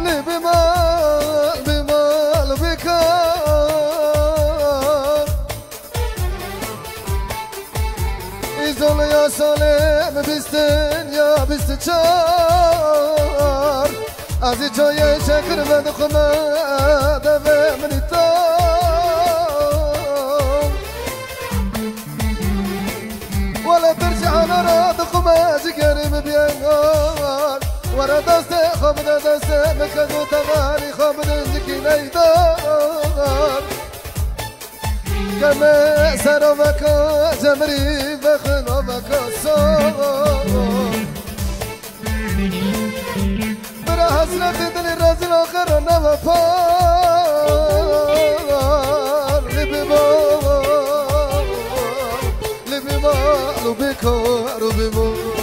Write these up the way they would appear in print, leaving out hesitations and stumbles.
لي بمال بمال بكار إزول يا سالم بستن يا بستشار عزي جاي شكر مدخمة دفع من التار ولا ترجع على رادخمة جقرم بيانار ورا دسته خبر دسته مكانو تغاري خبر زكي نيدار كما سرمك جمري بخنومك صار برا حسرت دل رازل آخر نما پار لبي مال بكار بمال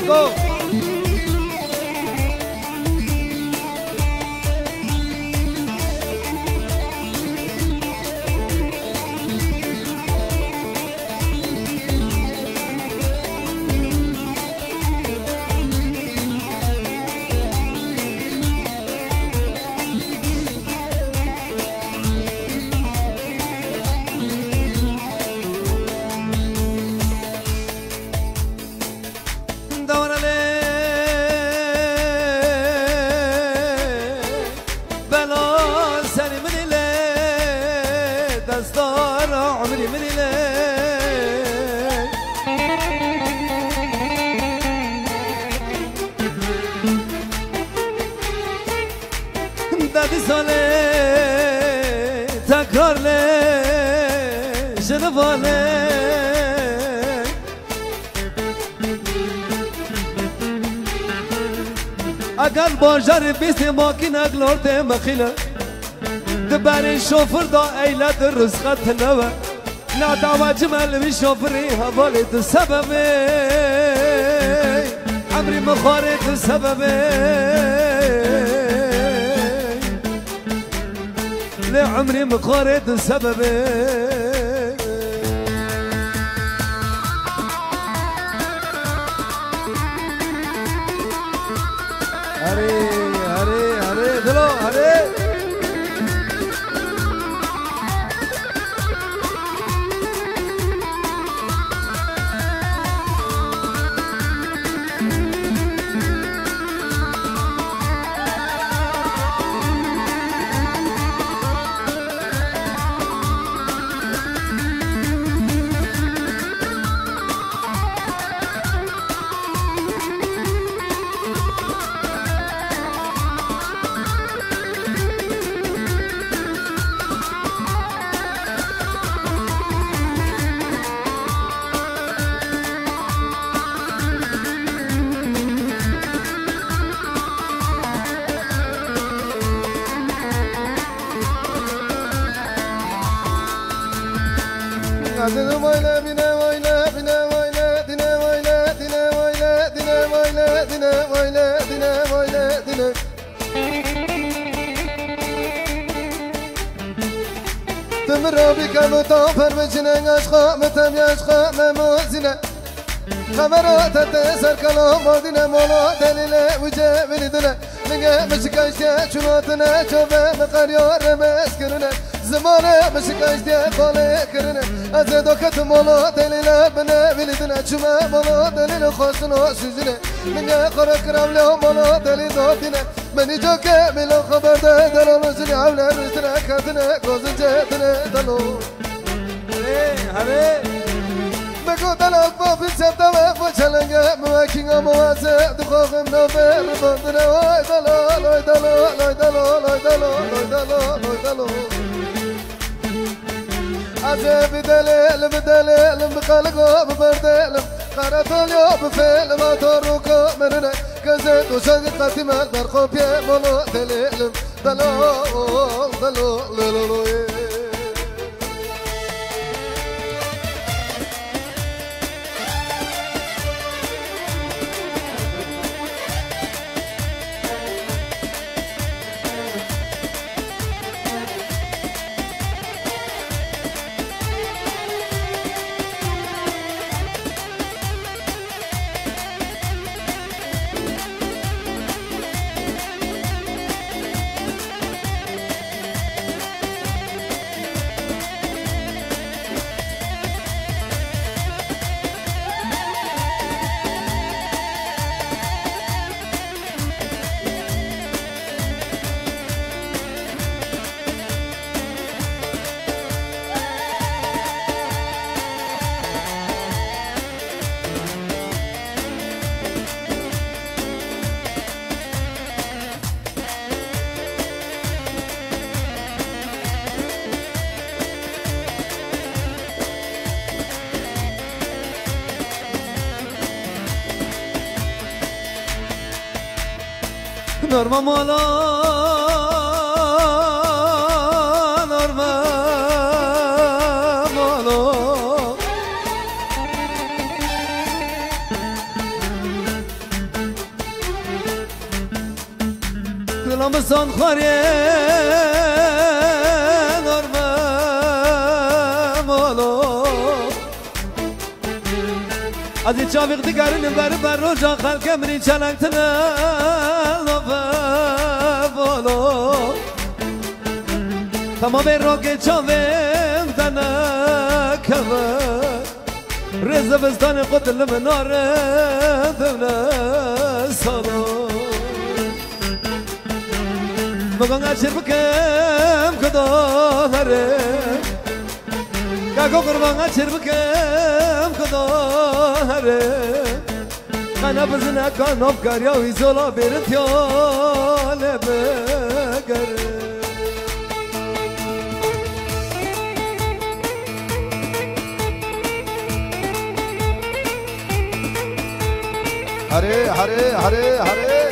Go! دادی ساله تکرار له جنواله اگر باجر بیست ماکین اگلار ده مخیله دبر شوفر دا ایلت رزقت نوه ناداوا جمال بی شوفری حوالت سببه عمری مخارت سببه لعمري مخارد سببه هري هري هري دلو هري Adını böyle bine böyle bine böyle dine böyle dine böyle dine böyle dine böyle dine böyle dine تمر بك مطافر بجنين عشقا متم يشقا مموزنة خمرات تسر كلام مدينة مولا دليلة وجه بلدنا لقى مشكايشتي شنواتنا شوفه مقاريور مسكرنا زمانه مشكايشتي قولي كرنا أزدو كتم مولا دليلة بنا بلدنا شما مولا دليلة خوشنا شجنا لقى قرق رملي مولا دليل دوتنا مني جوكي ملو خبر ده دلولو جني عولا رجنا كاتنا قوز جهتنا دلو هري بگو دلات با بیشتر دوه بچلنگه موکینگ موازه دخوهم نوبر بندره وای دلو لای دلو لای دلو لای دلو لای دلو لای دلو عزه بدلیل بدلیل بقلقو ببردلیل قرطالیو بفیل ما توروکو مرنه کزه دوشنگ قتیمل برخوبیه مولو دلیلم دلو دلو لولوی نورما مالا نورما مالا دلم سان خوریه نورما مالا از این چاویق دیگرین بر روژا خلق امری چلنگتنه بالا تمام راک چاویم دنه کبه رزه بستان قتل مناره دونه سالا مگان اچر بکم کدا هره کاکو قربان اچر بکم کدا هره انا بزنه کانوب کاریا وی زولا بیرت یا لبگره هره هره هره هره